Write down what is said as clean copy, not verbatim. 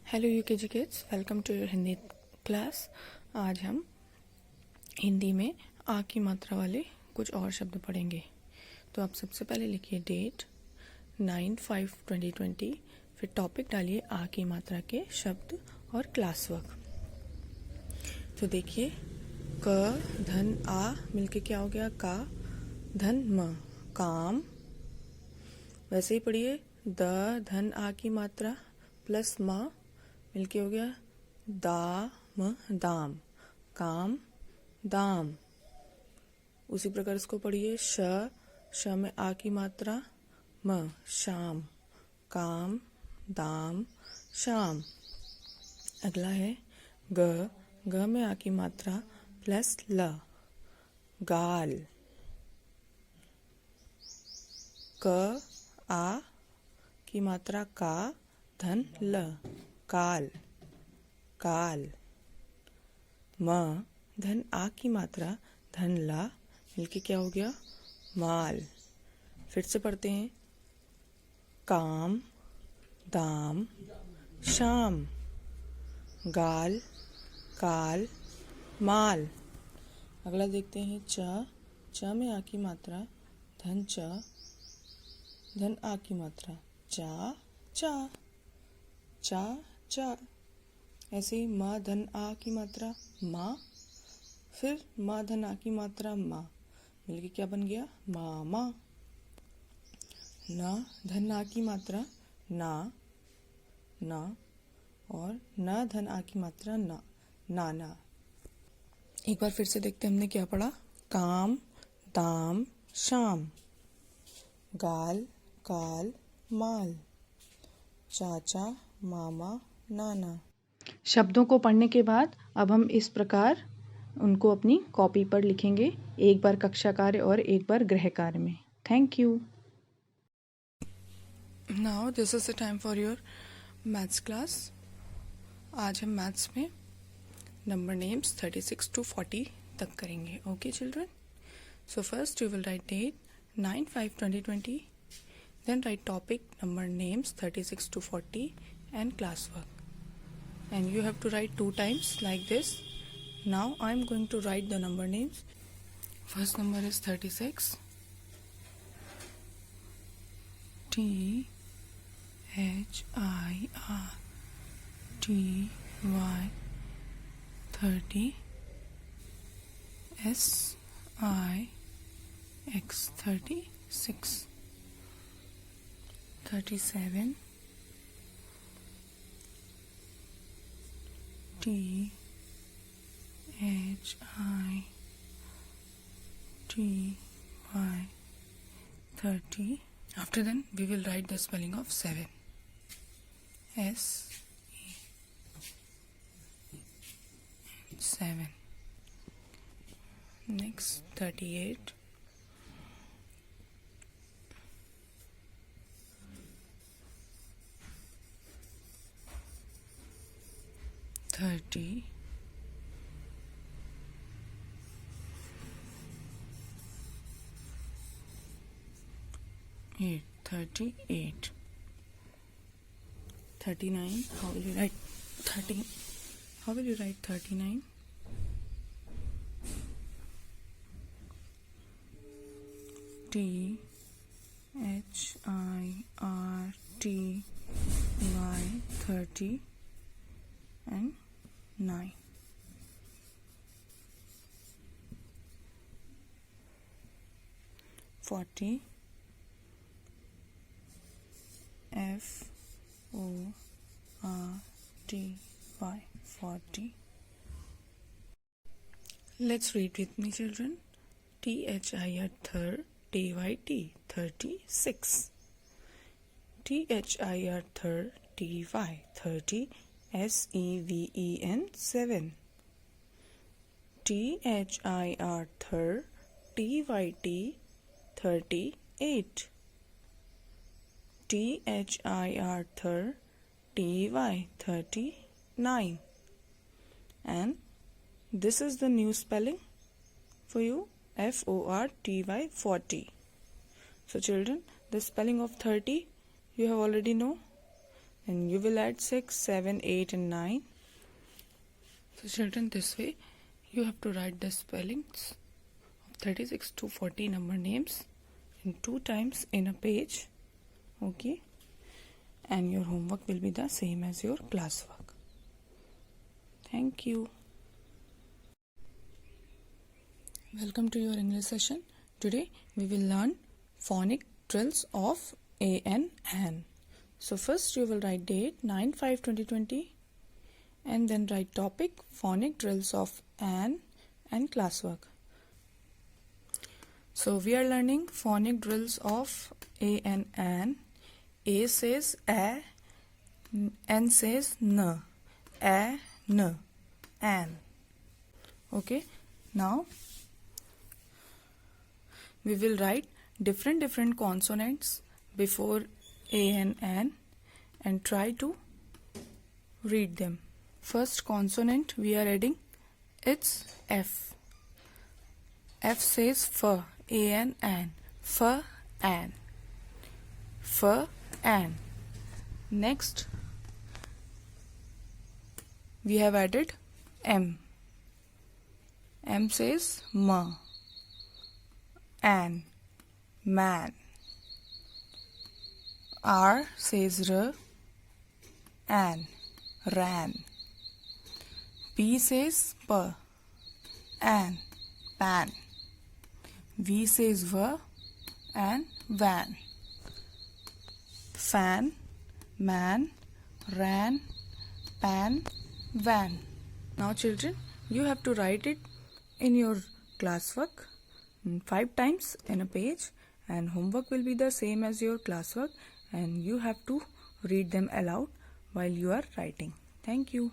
Hello UKG kids, welcome to your Hindi class. आज हम हिंदी में आ की मात्रा वाले कुछ और शब्द पढ़ेंगे। तो आप सबसे पहले लिखिए डेट 9/5/2020, फिर टॉपिक डालिए आ की मात्रा के शब्द और क्लास वर्क। तो देखिए, क धन आ मिलके क्या हो गया? का धन म, काम। वैसे ही पढ़िए, द धन आ की मात्रा प्लस म मिलके हो गया दाम, दाम, काम, दाम। उसी प्रकार इसको पढ़िए, श में आ की मात्रा म, शाम, काम, दाम, शाम। अगला है ग में आ की मात्रा प्लस ल, गाल। क आ की मात्रा का धन ल, काल, काल। म धन आ की मात्रा धन ला मिलके क्या हो गया? माल। फिर से पढ़ते हैं, काम, दाम, शाम, गाल, काल, माल। अगला देखते हैं, च में आ की मात्रा धन च, धन आ की मात्रा चा, चा, चा, चा। ऐसे ही माँ धन आ की मात्रा माँ, फिर माँ धन आ की मात्रा माँ मिलके क्या बन गया? मामा। न धन आ की मात्रा ना, ना, और न धन आ की मात्रा ना, नाना। एक बार फिर से देखते हैं हमने क्या पढ़ा। काम, दाम, शाम, गाल, काल, माल, चाचा, मामा, नाना। शब्दों को पढ़ने के बाद अब हम इस प्रकार उनको अपनी कॉपी पर लिखेंगे, एक बार कक्षा कार्य और एक बार गृह कार्य में। Thank you. Now this is the time for your maths class. आज हम मैथ्स में नंबर नेम्स 36 to 40 तक करेंगे। Okay children, so first you will write date 9/5/2020, then write topic, number names 36 to 40 and class work. And you have to write 2 times like this. Now I am going to write the number names. First number is 36. THIRTY 30. SIX 36. 37. THITY 30. After then we will write the spelling of 7. S7. Next 38. 38. 39. How will you write 13? How will you write 39? THIRTY 30 and 9. 40. FORTY 40. Let's read with me, children. THIR TYT 36. THIR 30 SEVEN 7. THIR TYT 38. THIR TY 39. And this is the new spelling for you, FORTY 40. So children, the spelling of 30 you have already know. and you will add 6, 7, 8 and 9. So children, this way you have to write the spellings of 36 to 40 number names in 2 times in a page. Okay, and your homework will be the same as your classwork. Thank you. Welcome to your English session. Today we will learn phonic drills of A N An. So first you will write date 9/5/2020 and then write topic phonic drills of an and classwork. So we are learning phonic drills of A and an. A says a, N says n, a, n, an. Okay, now we will write different consonants before A and an and try to read them. First consonant we are adding, it's F. F says f, A and an, f, an, f, an. Next we have added M. M says ma, an, man. R says r, an, ran. P says p, an, pan. V says v, and van. Fan, man, ran, pan, van. Now children, you have to write it in your classwork 5 times in a page, and homework will be the same as your classwork, and you have to read them aloud while you are writing. Thank you.